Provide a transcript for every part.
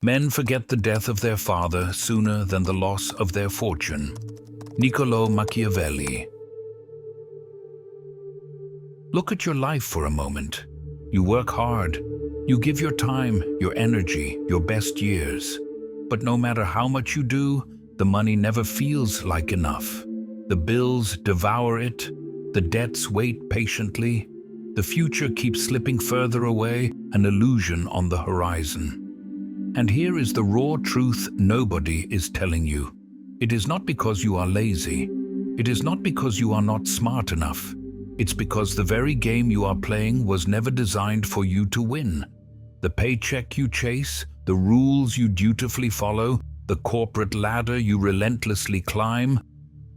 Men forget the death of their father sooner than the loss of their fortune. Niccolo Machiavelli. Look at your life for a moment. You work hard. You give your time, your energy, your best years. But no matter how much you do, the money never feels like enough. The bills devour it. The debts wait patiently. The future keeps slipping further away, an illusion on the horizon. And here is the raw truth nobody is telling you. It is not because you are lazy. It is not because you are not smart enough. It's because the very game you are playing was never designed for you to win. The paycheck you chase, the rules you dutifully follow, the corporate ladder you relentlessly climb,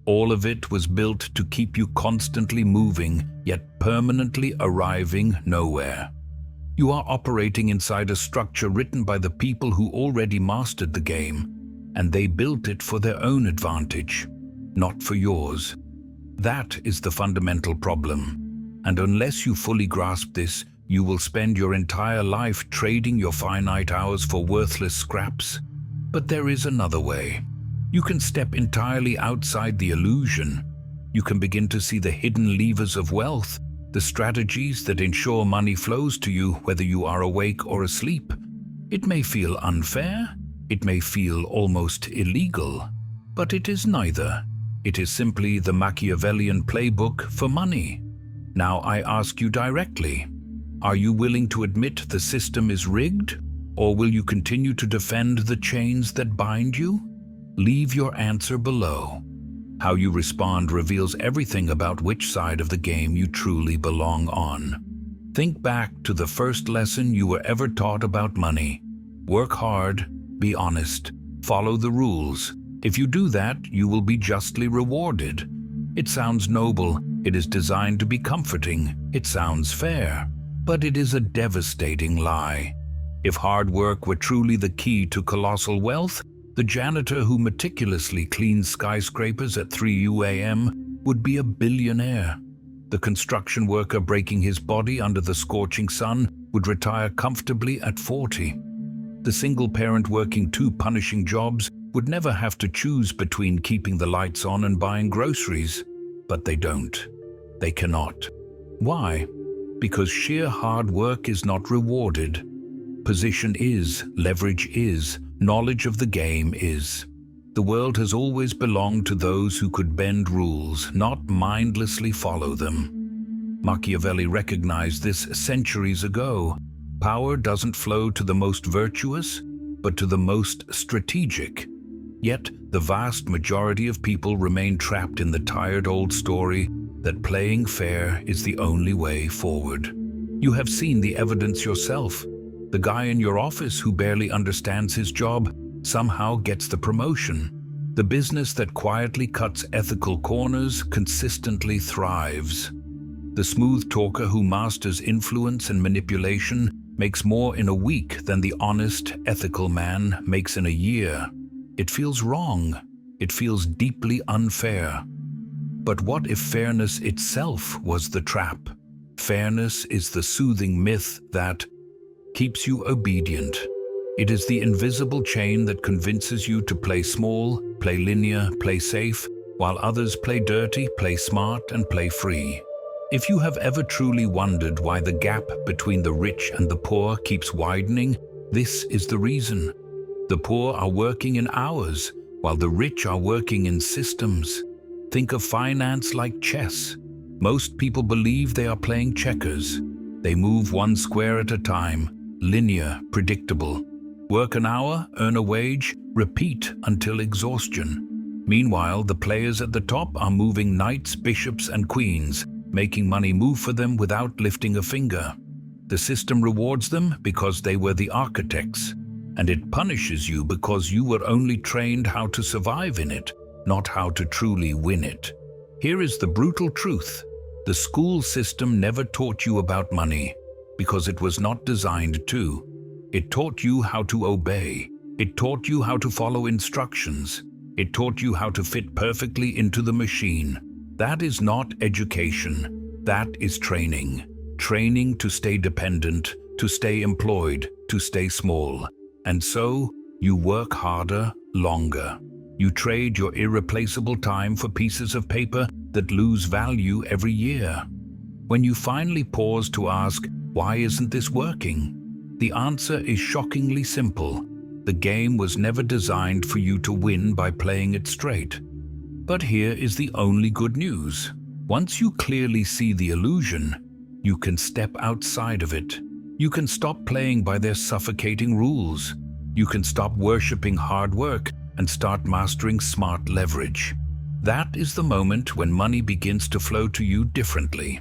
all of it was built to keep you constantly moving, yet permanently arriving nowhere. You are operating inside a structure written by the people who already mastered the game, and they built it for their own advantage, not for yours. That is the fundamental problem, and unless you fully grasp this, you will spend your entire life trading your finite hours for worthless scraps. But there is another way. You can step entirely outside the illusion. You can begin to see the hidden levers of wealth, the strategies that ensure money flows to you whether you are awake or asleep. It may feel unfair, it may feel almost illegal, but it is neither. It is simply the Machiavellian playbook for money. Now I ask you directly, are you willing to admit the system is rigged, or will you continue to defend the chains that bind you? Leave your answer below. How you respond reveals everything about which side of the game you truly belong on. Think back to the first lesson you were ever taught about money. Work hard, be honest, follow the rules. If you do that, you will be justly rewarded. It sounds noble, it is designed to be comforting, it sounds fair, but it is a devastating lie. If hard work were truly the key to colossal wealth, the janitor who meticulously cleans skyscrapers at 3 a.m. would be a billionaire. The construction worker breaking his body under the scorching sun would retire comfortably at 40. The single parent working 2 punishing jobs would never have to choose between keeping the lights on and buying groceries. But they don't. They cannot. Why? Because sheer hard work is not rewarded. Position is, leverage is, knowledge of the game is. The world has always belonged to those who could bend rules, not mindlessly follow them. Machiavelli recognized this centuries ago. Power doesn't flow to the most virtuous, but to the most strategic. Yet, the vast majority of people remain trapped in the tired old story that playing fair is the only way forward. You have seen the evidence yourself. The guy in your office who barely understands his job somehow gets the promotion. The business that quietly cuts ethical corners consistently thrives. The smooth talker who masters influence and manipulation makes more in a week than the honest, ethical man makes in a year. It feels wrong. It feels deeply unfair. But what if fairness itself was the trap? Fairness is the soothing myth that keeps you obedient. It is the invisible chain that convinces you to play small, play linear, play safe, while others play dirty, play smart, and play free. If you have ever truly wondered why the gap between the rich and the poor keeps widening, this is the reason. The poor are working in hours, while the rich are working in systems. Think of finance like chess. Most people believe they are playing checkers. They move one square at a time, linear, predictable. Work an hour, earn a wage, repeat until exhaustion. Meanwhile, the players at the top are moving knights, bishops, and queens, making money move for them without lifting a finger. The system rewards them because they were the architects, and it punishes you because you were only trained how to survive in it, not how to truly win it. Here is the brutal truth. The school system never taught you about money, because it was not designed to. It taught you how to obey. It taught you how to follow instructions. It taught you how to fit perfectly into the machine. That is not education. That is training. Training to stay dependent, to stay employed, to stay small. And so, You work harder, longer. You trade your irreplaceable time for pieces of paper that lose value every year. When you finally pause to ask, why isn't this working? The answer is shockingly simple. The game was never designed for you to win by playing it straight. But here is the only good news. Once you clearly see the illusion, you can step outside of it. You can stop playing by their suffocating rules. You can stop worshipping hard work and start mastering smart leverage. That is the moment when money begins to flow to you differently.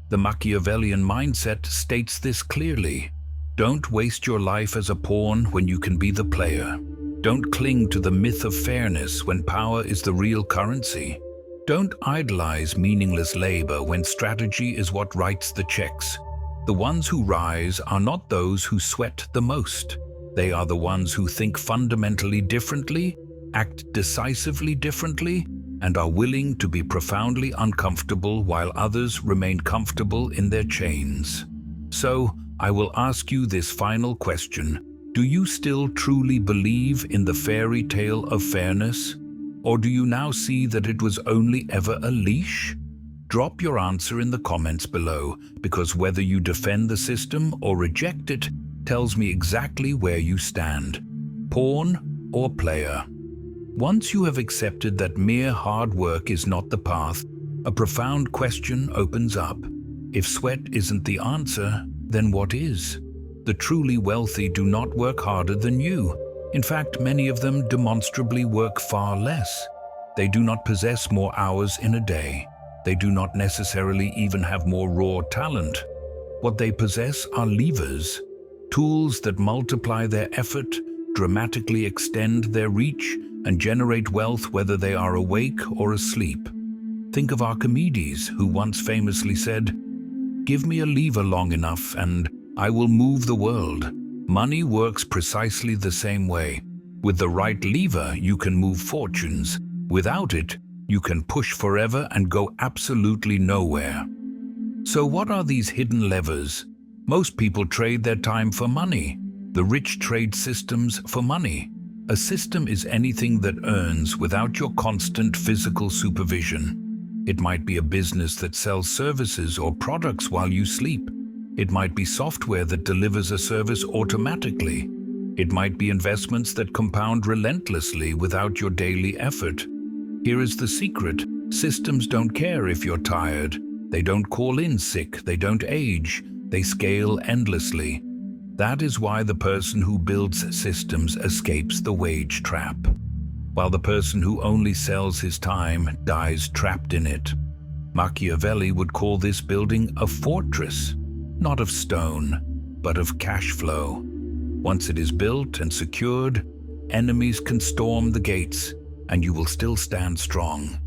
The Machiavellian mindset states this clearly. Don't waste your life as a pawn when you can be the player. Don't cling to the myth of fairness when power is the real currency. Don't idolize meaningless labor when strategy is what writes the checks. The ones who rise are not those who sweat the most. They are the ones who think fundamentally differently, act decisively differently, and are willing to be profoundly uncomfortable while others remain comfortable in their chains. So, I will ask you this final question. Do you still truly believe in the fairy tale of fairness? Or do you now see that it was only ever a leash? Drop your answer in the comments below, because whether you defend the system or reject it tells me exactly where you stand. Pawn or player? Once you have accepted that mere hard work is not the path, a profound question opens up. If sweat isn't the answer, then what is? The truly wealthy do not work harder than you. In fact, many of them demonstrably work far less. They do not possess more hours in a day. They do not necessarily even have more raw talent. What they possess are levers, tools that multiply their effort, dramatically extend their reach, and generate wealth whether they are awake or asleep. Think of Archimedes, who once famously said, "Give me a lever long enough and I will move the world." Money works precisely the same way. With the right lever, you can move fortunes. Without it, you can push forever and go absolutely nowhere. So what are these hidden levers? Most people trade their time for money. The rich trade systems for money. A system is anything that earns without your constant physical supervision. It might be a business that sells services or products while you sleep. It might be software that delivers a service automatically. It might be investments that compound relentlessly without your daily effort. Here is the secret. Systems don't care if you're tired. They don't call in sick. They don't age. They scale endlessly. That is why the person who builds systems escapes the wage trap, while the person who only sells his time dies trapped in it. Machiavelli would call this building a fortress, not of stone, but of cash flow. Once it is built and secured, enemies can storm the gates, and you will still stand strong.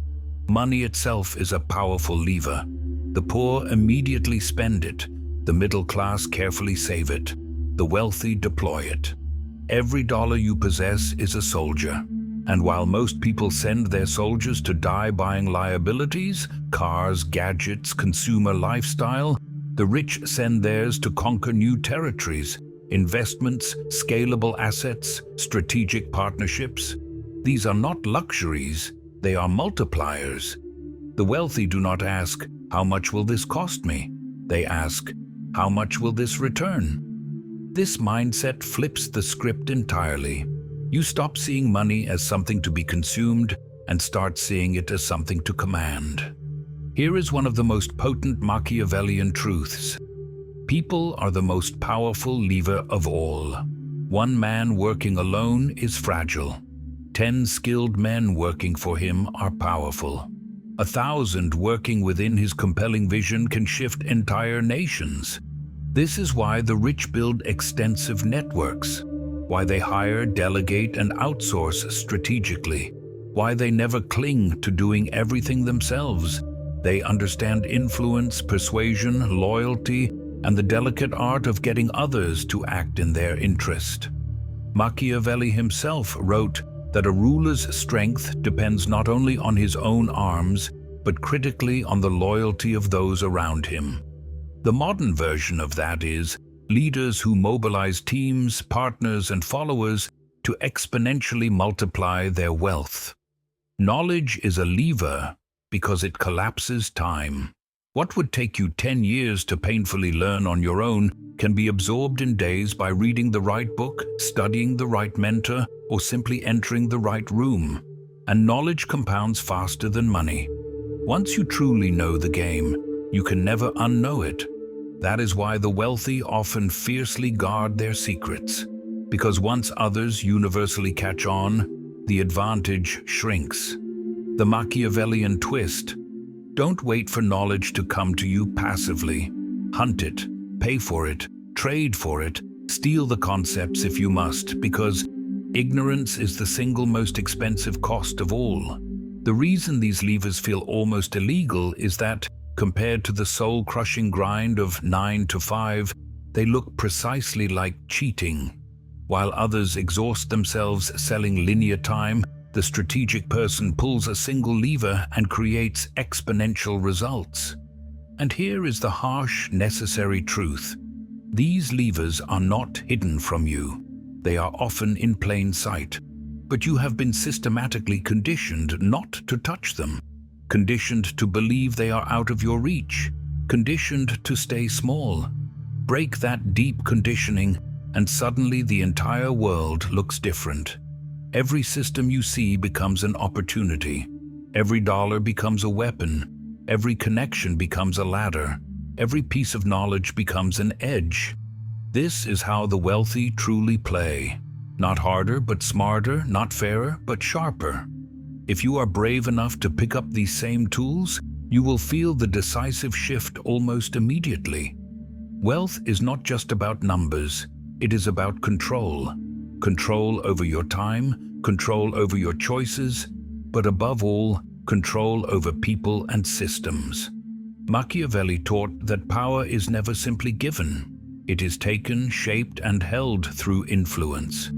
Money itself is a powerful lever. The poor immediately spend it. The middle class carefully save it. The wealthy deploy it. Every dollar you possess is a soldier. And while most people send their soldiers to die buying liabilities, cars, gadgets, consumer lifestyle, the rich send theirs to conquer new territories, investments, scalable assets, strategic partnerships. These are not luxuries, they are multipliers. The wealthy do not ask, "How much will this cost me?" They ask, "How much will this return?" This mindset flips the script entirely. You stop seeing money as something to be consumed and start seeing it as something to command. Here is one of the most potent Machiavellian truths. People are the most powerful lever of all. One man working alone is fragile. 10 skilled men working for him are powerful. 1,000 working within his compelling vision can shift entire nations. This is why the rich build extensive networks, why they hire, delegate, and outsource strategically, why they never cling to doing everything themselves. They understand influence, persuasion, loyalty, and the delicate art of getting others to act in their interest. Machiavelli himself wrote that a ruler's strength depends not only on his own arms, but critically on the loyalty of those around him. The modern version of that is leaders who mobilize teams, partners, and followers to exponentially multiply their wealth. Knowledge is a lever because it collapses time. What would take you 10 years to painfully learn on your own can be absorbed in days by reading the right book, studying the right mentor, or simply entering the right room. And knowledge compounds faster than money. Once you truly know the game, you can never unknow it. That is why the wealthy often fiercely guard their secrets. Because once others universally catch on, the advantage shrinks. The Machiavellian twist: don't wait for knowledge to come to you passively. Hunt it, pay for it, trade for it, steal the concepts if you must, because ignorance is the single most expensive cost of all. The reason these levers feel almost illegal is that, compared to the soul-crushing grind of 9 to 5, they look precisely like cheating. While others exhaust themselves selling linear time, the strategic person pulls a single lever and creates exponential results. And here is the harsh, necessary truth. These levers are not hidden from you. They are often in plain sight. But you have been systematically conditioned not to touch them, conditioned to believe they are out of your reach, conditioned to stay small. Break that deep conditioning, and suddenly the entire world looks different. Every system you see becomes an opportunity. Every dollar becomes a weapon. Every connection becomes a ladder. Every piece of knowledge becomes an edge. This is how the wealthy truly play. Not harder, but smarter, not fairer, but sharper. If you are brave enough to pick up these same tools, you will feel the decisive shift almost immediately. Wealth is not just about numbers. It is about control. Control over your time, control over your choices, but above all, control over people and systems. Machiavelli taught that power is never simply given. It is taken, shaped, and held through influence.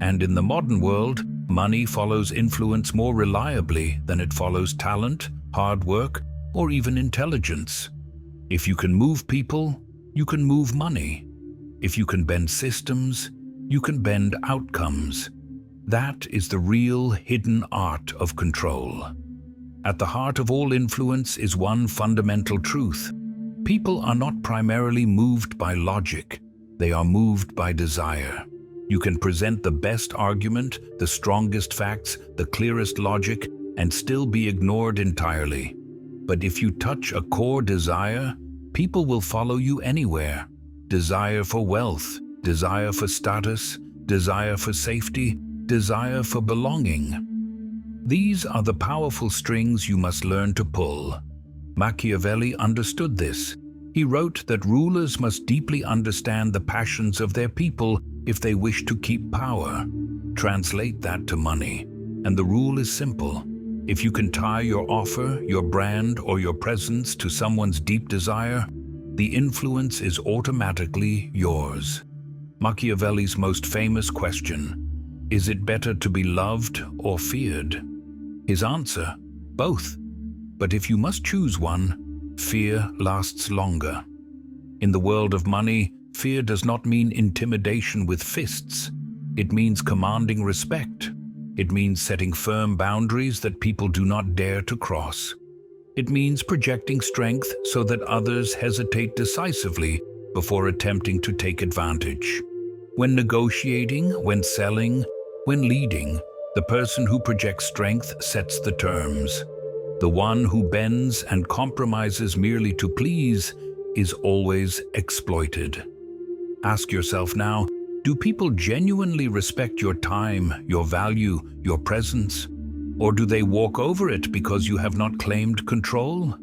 And in the modern world, money follows influence more reliably than it follows talent, hard work, or even intelligence. If you can move people, you can move money. If you can bend systems, you can bend outcomes. That is the real hidden art of control. At the heart of all influence is one fundamental truth. People are not primarily moved by logic. They are moved by desire. You can present the best argument, the strongest facts, the clearest logic, and still be ignored entirely. But if you touch a core desire, people will follow you anywhere. Desire for wealth, desire for status, desire for safety, desire for belonging. These are the powerful strings you must learn to pull. Machiavelli understood this. He wrote that rulers must deeply understand the passions of their people if they wish to keep power. Translate that to money, and the rule is simple. If you can tie your offer, your brand, or your presence to someone's deep desire, the influence is automatically yours. Machiavelli's most famous question: is it better to be loved or feared? His answer: both. But if you must choose one, fear lasts longer. In the world of money, fear does not mean intimidation with fists. It means commanding respect. It means setting firm boundaries that people do not dare to cross. It means projecting strength so that others hesitate decisively before attempting to take advantage. When negotiating, when selling, when leading, the person who projects strength sets the terms. The one who bends and compromises merely to please is always exploited. Ask yourself now, do people genuinely respect your time, your value, your presence? Or do they walk over it because you have not claimed control?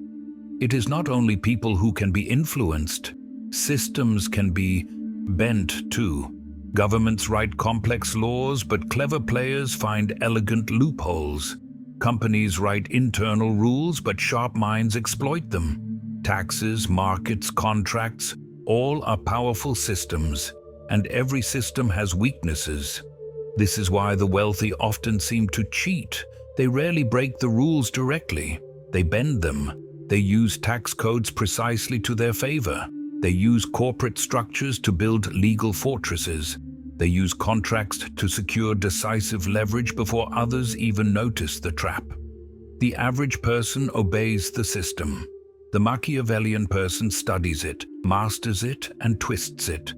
It is not only people who can be influenced. Systems can be bent too. Governments write complex laws, but clever players find elegant loopholes. Companies write internal rules, but sharp minds exploit them. Taxes, markets, contracts, all are powerful systems, and every system has weaknesses. This is why the wealthy often seem to cheat. They rarely break the rules directly. They bend them. They use tax codes precisely to their favor. They use corporate structures to build legal fortresses. They use contracts to secure decisive leverage before others even notice the trap. The average person obeys the system. The Machiavellian person studies it, masters it, and twists it.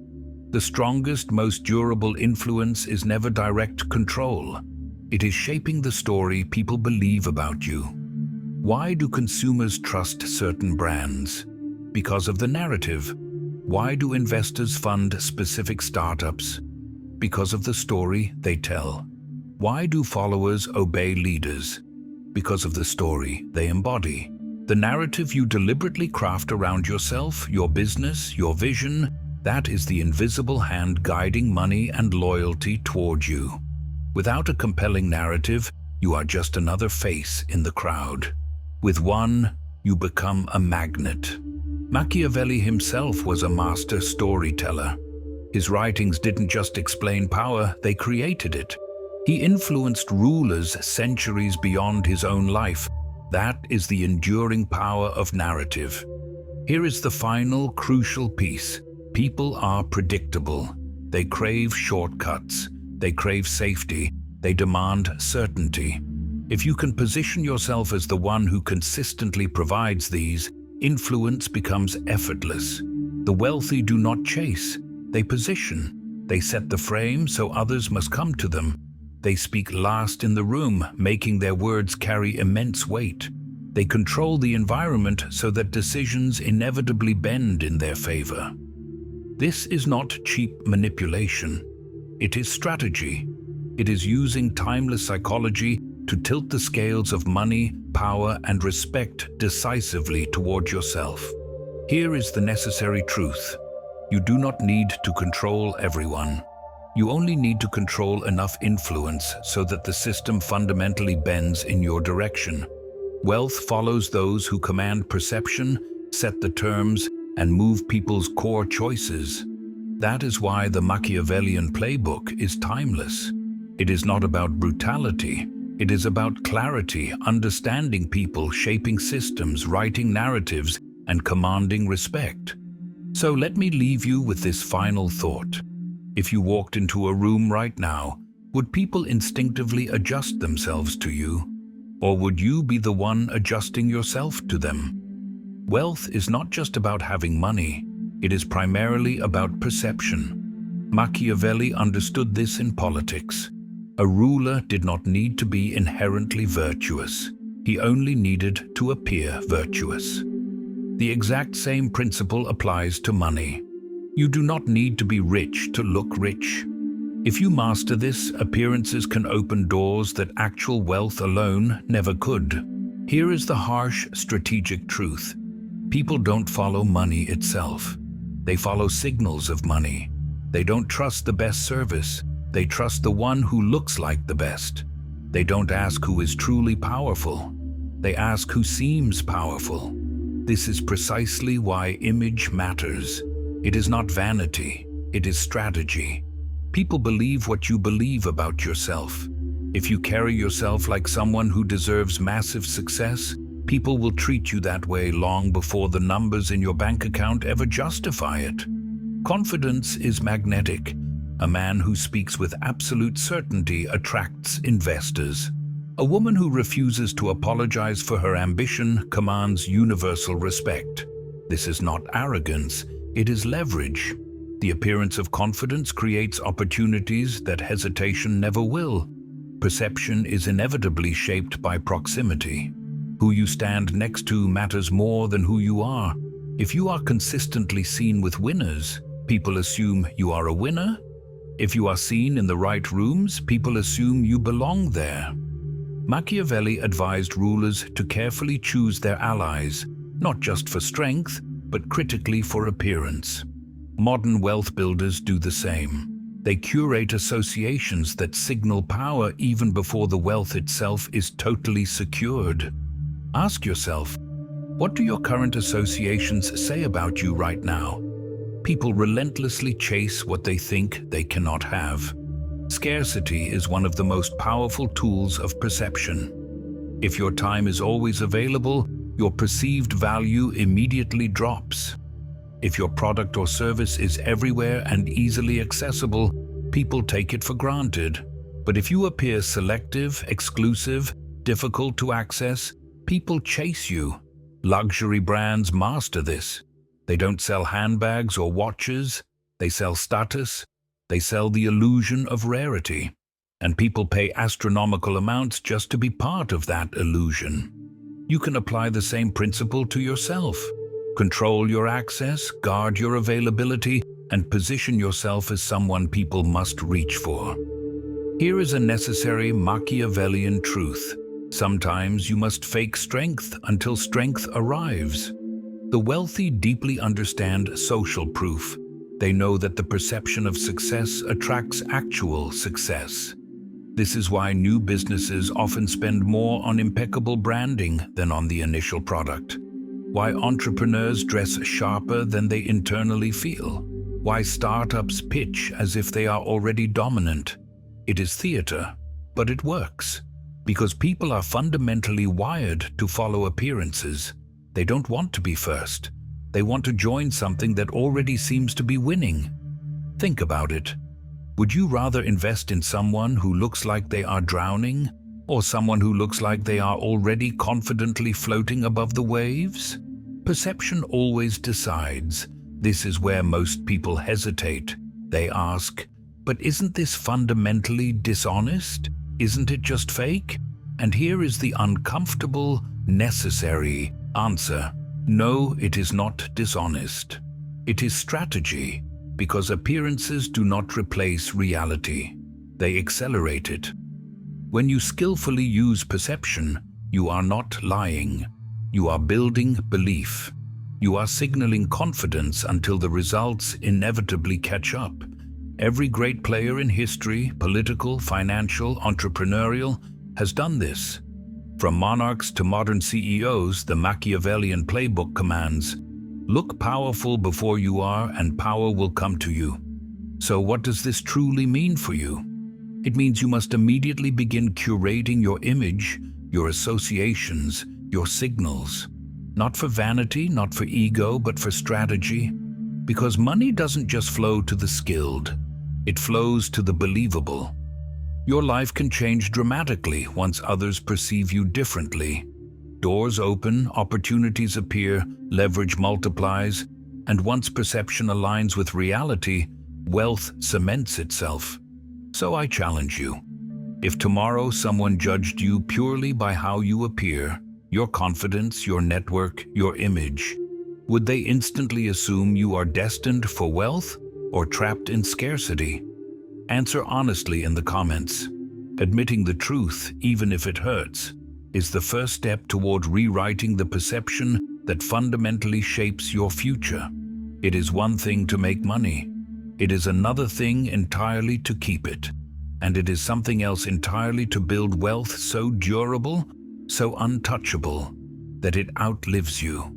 The strongest, most durable influence is never direct control. It is shaping the story people believe about you. Why do consumers trust certain brands? Because of the narrative. Why do investors fund specific startups? Because of the story they tell. Why do followers obey leaders? Because of the story they embody. The narrative you deliberately craft around yourself, your business, your vision, that is the invisible hand guiding money and loyalty toward you. Without a compelling narrative, you are just another face in the crowd. With one, you become a magnet. Machiavelli himself was a master storyteller. His writings didn't just explain power, they created it. He influenced rulers centuries beyond his own life. That is the enduring power of narrative. Here is the final, crucial piece. People are predictable. They crave shortcuts. They crave safety. They demand certainty. If you can position yourself as the one who consistently provides these, influence becomes effortless. The wealthy do not chase. They position. They set the frame so others must come to them. They speak last in the room, making their words carry immense weight. They control the environment so that decisions inevitably bend in their favor. This is not cheap manipulation. It is strategy. It is using timeless psychology to tilt the scales of money, power, and respect decisively toward yourself. Here is the necessary truth. You do not need to control everyone. You only need to control enough influence so that the system fundamentally bends in your direction. Wealth follows those who command perception, set the terms, and move people's core choices. That is why the Machiavellian playbook is timeless. It is not about brutality. It is about clarity, understanding people, shaping systems, writing narratives, and commanding respect. So let me leave you with this final thought. If you walked into a room right now, would people instinctively adjust themselves to you? Or would you be the one adjusting yourself to them? Wealth is not just about having money. It is primarily about perception. Machiavelli understood this in politics. A ruler did not need to be inherently virtuous. He only needed to appear virtuous. The exact same principle applies to money. You do not need to be rich to look rich. If you master this, appearances can open doors that actual wealth alone never could. Here is the harsh, strategic truth. People don't follow money itself. They follow signals of money. They don't trust the best service. They trust the one who looks like the best. They don't ask who is truly powerful. They ask who seems powerful. This is precisely why image matters. It is not vanity, it is strategy. People believe what you believe about yourself. If you carry yourself like someone who deserves massive success, people will treat you that way long before the numbers in your bank account ever justify it. Confidence is magnetic. A man who speaks with absolute certainty attracts investors. A woman who refuses to apologize for her ambition commands universal respect. This is not arrogance, it is leverage. The appearance of confidence creates opportunities that hesitation never will. Perception is inevitably shaped by proximity. Who you stand next to matters more than who you are. If you are consistently seen with winners, people assume you are a winner. If you are seen in the right rooms, people assume you belong there. Machiavelli advised rulers to carefully choose their allies, not just for strength, but critically for appearance. Modern wealth builders do the same. They curate associations that signal power even before the wealth itself is totally secured. Ask yourself, what do your current associations say about you right now? People relentlessly chase what they think they cannot have. Scarcity is one of the most powerful tools of perception. If your time is always available, your perceived value immediately drops. If your product or service is everywhere and easily accessible, people take it for granted. But if you appear selective, exclusive, difficult to access, people chase you. Luxury brands master this. They don't sell handbags or watches. They sell status. They sell the illusion of rarity. And people pay astronomical amounts just to be part of that illusion. You can apply the same principle to yourself. Control your access, guard your availability, and position yourself as someone people must reach for. Here is a necessary Machiavellian truth. Sometimes you must fake strength until strength arrives. The wealthy deeply understand social proof. They know that the perception of success attracts actual success. This is why new businesses often spend more on impeccable branding than on the initial product. Why entrepreneurs dress sharper than they internally feel. Why startups pitch as if they are already dominant. It is theater, but it works. Because people are fundamentally wired to follow appearances. They don't want to be first. They want to join something that already seems to be winning. Think about it. Would you rather invest in someone who looks like they are drowning, or someone who looks like they are already confidently floating above the waves? Perception always decides. This is where most people hesitate. They ask, but isn't this fundamentally dishonest? Isn't it just fake? And here is the uncomfortable, necessary answer. No, it is not dishonest. It is strategy, because appearances do not replace reality. They accelerate it. When you skillfully use perception, you are not lying. You are building belief. You are signaling confidence until the results inevitably catch up. Every great player in history, political, financial, entrepreneurial, has done this. From monarchs to modern CEOs, the Machiavellian playbook commands, look powerful before you are, and power will come to you. So what does this truly mean for you? It means you must immediately begin curating your image, your associations, your signals. Not for vanity, not for ego, but for strategy. Because money doesn't just flow to the skilled. It flows to the believable. Your life can change dramatically once others perceive you differently. Doors open, opportunities appear, leverage multiplies, and once perception aligns with reality, wealth cements itself. So I challenge you. If tomorrow someone judged you purely by how you appear, your confidence, your network, your image, would they instantly assume you are destined for wealth or trapped in scarcity? Answer honestly in the comments. Admitting the truth, even if it hurts, is the first step toward rewriting the perception that fundamentally shapes your future. It is one thing to make money. It is another thing entirely to keep it. And it is something else entirely to build wealth so durable, so untouchable, that it outlives you.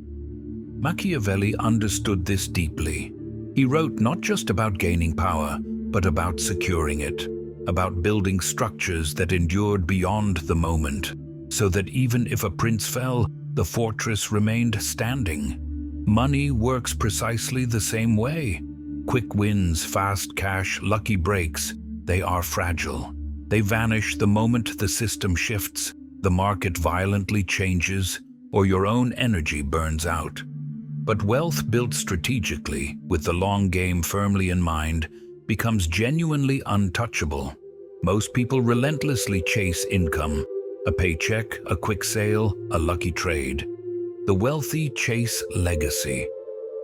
Machiavelli understood this deeply. He wrote not just about gaining power, but about securing it, about building structures that endured beyond the moment, so that even if a prince fell, the fortress remained standing. Money works precisely the same way. Quick wins, fast cash, lucky breaks, they are fragile. They vanish the moment the system shifts, the market violently changes, or your own energy burns out. But wealth built strategically, with the long game firmly in mind, becomes genuinely untouchable. Most people relentlessly chase income, a paycheck, a quick sale, a lucky trade. The wealthy chase legacy.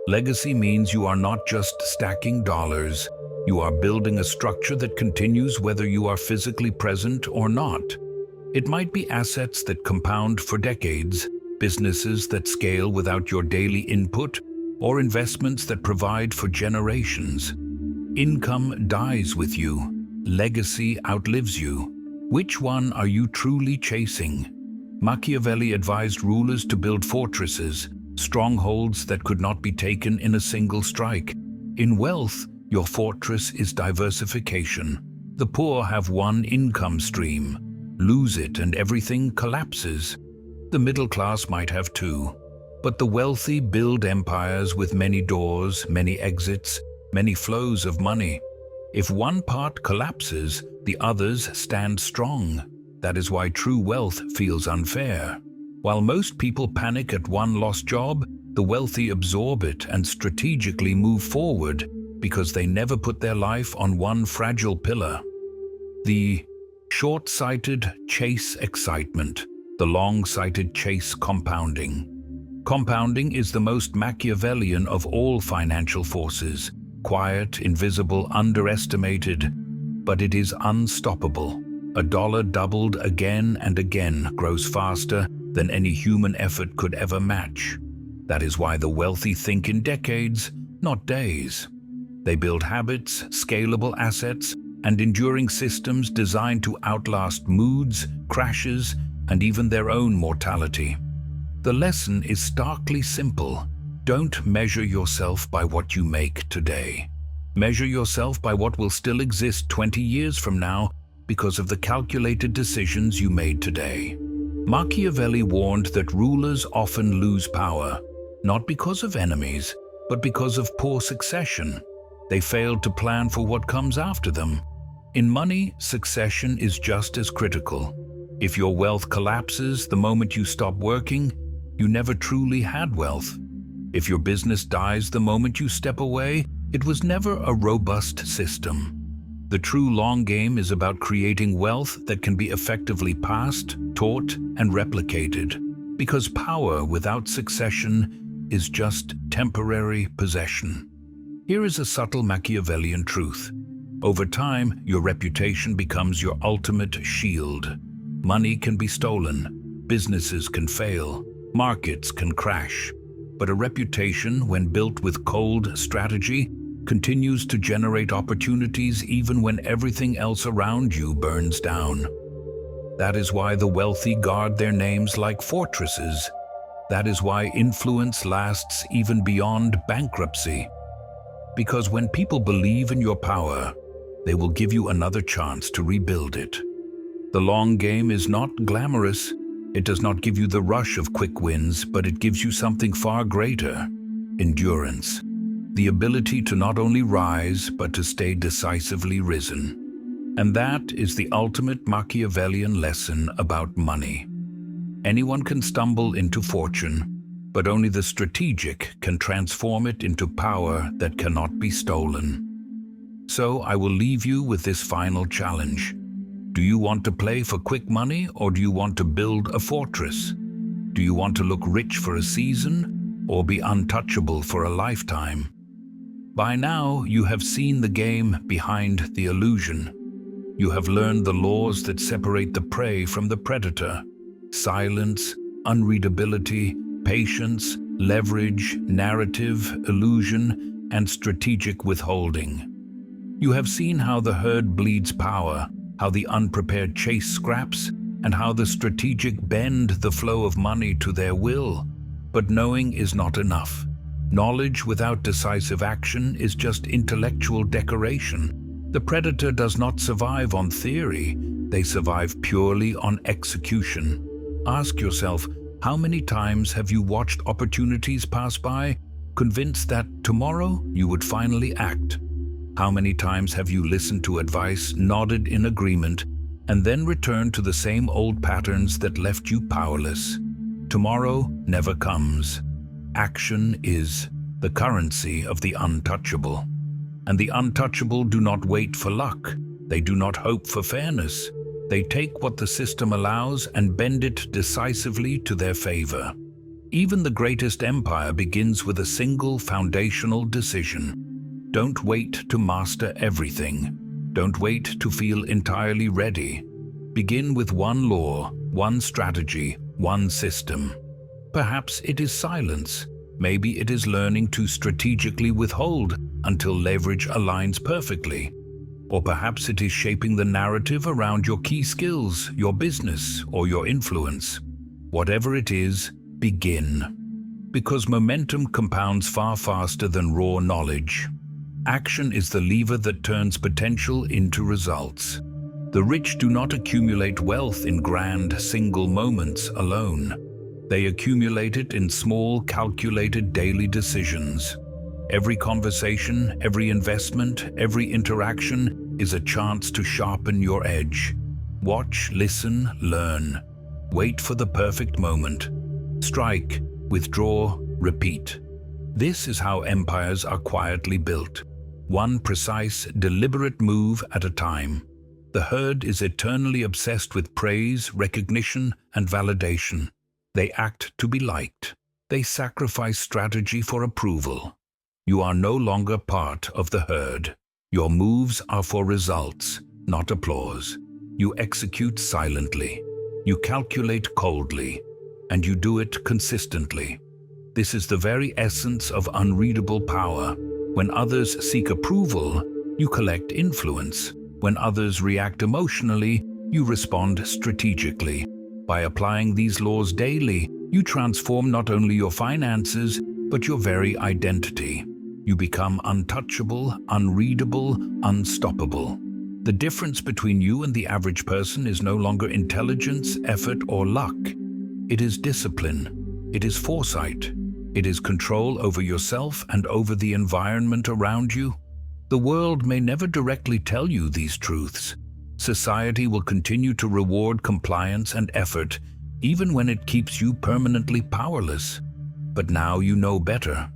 Legacy means you are not just stacking dollars, you are building a structure that continues whether you are physically present or not. It might be assets that compound for decades, businesses that scale without your daily input, or investments that provide for generations. Income dies with you. Legacy outlives you. Which one are you truly chasing? Machiavelli advised rulers to build fortresses, strongholds that could not be taken in a single strike. In wealth, your fortress is diversification. The poor have one income stream. Lose it and everything collapses. The middle class might have two. But the wealthy build empires with many doors, many exits, many flows of money. If one part collapses, the others stand strong. That is why true wealth feels unfair. While most people panic at one lost job, the wealthy absorb it and strategically move forward because they never put their life on one fragile pillar. The short-sighted chase excitement, the long-sighted chase compounding. Compounding is the most Machiavellian of all financial forces, quiet, invisible, underestimated, but it is unstoppable. A dollar doubled again and again grows faster than any human effort could ever match. That is why the wealthy think in decades, not days. They build habits, scalable assets, and enduring systems designed to outlast moods, crashes, and even their own mortality. The lesson is starkly simple. Don't measure yourself by what you make today. Measure yourself by what will still exist 20 years from now because of the calculated decisions you made today. Machiavelli warned that rulers often lose power, not because of enemies, but because of poor succession. They failed to plan for what comes after them. In money, succession is just as critical. If your wealth collapses the moment you stop working, you never truly had wealth. If your business dies the moment you step away, it was never a robust system. The true long game is about creating wealth that can be effectively passed, taught, and replicated, because power without succession is just temporary possession. Here is a subtle Machiavellian truth. Over time, your reputation becomes your ultimate shield. Money can be stolen, businesses can fail, markets can crash, but a reputation, when built with cold strategy, continues to generate opportunities even when everything else around you burns down. That is why the wealthy guard their names like fortresses. That is why influence lasts even beyond bankruptcy. Because when people believe in your power, they will give you another chance to rebuild it. The long game is not glamorous. It does not give you the rush of quick wins, but it gives you something far greater: endurance. The ability to not only rise, but to stay decisively risen. And that is the ultimate Machiavellian lesson about money. Anyone can stumble into fortune, but only the strategic can transform it into power that cannot be stolen. So I will leave you with this final challenge. Do you want to play for quick money, or do you want to build a fortress? Do you want to look rich for a season, or be untouchable for a lifetime? By now, you have seen the game behind the illusion. You have learned the laws that separate the prey from the predator: silence, unreadability, patience, leverage, narrative, illusion, and strategic withholding. You have seen how the herd bleeds power, how the unprepared chase scraps, and how the strategic bend the flow of money to their will. But knowing is not enough. Knowledge without decisive action is just intellectual decoration. The predator does not survive on theory, they survive purely on execution. Ask yourself, how many times have you watched opportunities pass by, convinced that tomorrow you would finally act? How many times have you listened to advice, nodded in agreement, and then returned to the same old patterns that left you powerless? Tomorrow never comes. Action is the currency of the untouchable. And the untouchable do not wait for luck. They do not hope for fairness. They take what the system allows and bend it decisively to their favor. Even the greatest empire begins with a single foundational decision. Don't wait to master everything. Don't wait to feel entirely ready. Begin with one law, one strategy, one system. Perhaps it is silence. Maybe it is learning to strategically withhold until leverage aligns perfectly. Or perhaps it is shaping the narrative around your key skills, your business, or your influence. Whatever it is, begin. Because momentum compounds far faster than raw knowledge. Action is the lever that turns potential into results. The rich do not accumulate wealth in grand, single moments alone. They accumulate it in small, calculated daily decisions. Every conversation, every investment, every interaction is a chance to sharpen your edge. Watch, listen, learn. Wait for the perfect moment. Strike, withdraw, repeat. This is how empires are quietly built. One precise, deliberate move at a time. The herd is eternally obsessed with praise, recognition, and validation. They act to be liked. They sacrifice strategy for approval. You are no longer part of the herd. Your moves are for results, not applause. You execute silently. You calculate coldly. And you do it consistently. This is the very essence of unreadable power. When others seek approval, you collect influence. When others react emotionally, you respond strategically. By applying these laws daily, you transform not only your finances, but your very identity. You become untouchable, unreadable, unstoppable. The difference between you and the average person is no longer intelligence, effort, or luck. It is discipline. It is foresight. It is control over yourself and over the environment around you. The world may never directly tell you these truths. Society will continue to reward compliance and effort, even when it keeps you permanently powerless. But now you know better,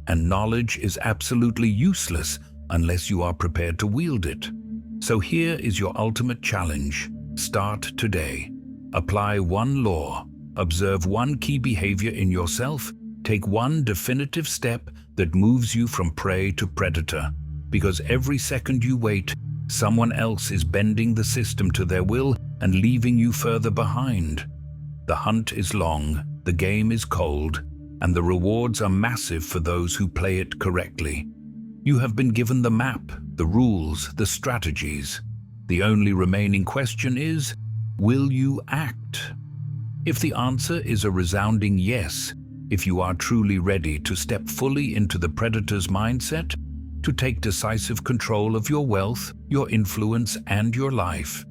and knowledge is absolutely useless unless you are prepared to wield it. So here is your ultimate challenge. Start today. Apply one law. Observe one key behavior in yourself. Take one definitive step that moves you from prey to predator. Because every second you wait, someone else is bending the system to their will and leaving you further behind. The hunt is long, the game is cold, and the rewards are massive for those who play it correctly. You have been given the map, the rules, the strategies. The only remaining question is, will you act? If the answer is a resounding yes, if you are truly ready to step fully into the predator's mindset, to take decisive control of your wealth, your influence, and your life,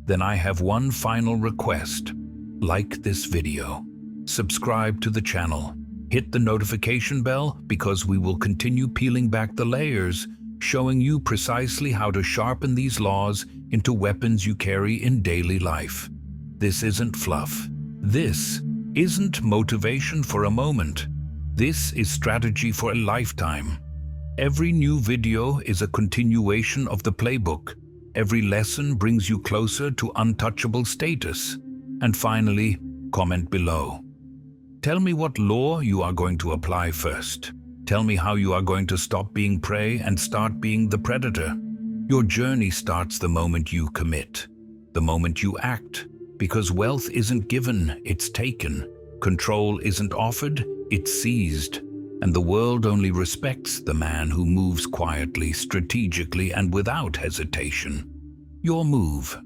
then I have one final request. Like this video. Subscribe to the channel. Hit the notification bell because we will continue peeling back the layers, showing you precisely how to sharpen these laws into weapons you carry in daily life. This isn't fluff. This isn't motivation for a moment. This is strategy for a lifetime. Every new video is a continuation of the playbook. Every lesson brings you closer to untouchable status. And finally, comment below. Tell me what law you are going to apply first. Tell me how you are going to stop being prey and start being the predator. Your journey starts the moment you commit, the moment you act, because wealth isn't given, it's taken. Control isn't offered, it's seized. And the world only respects the man who moves quietly, strategically, and without hesitation. Your move,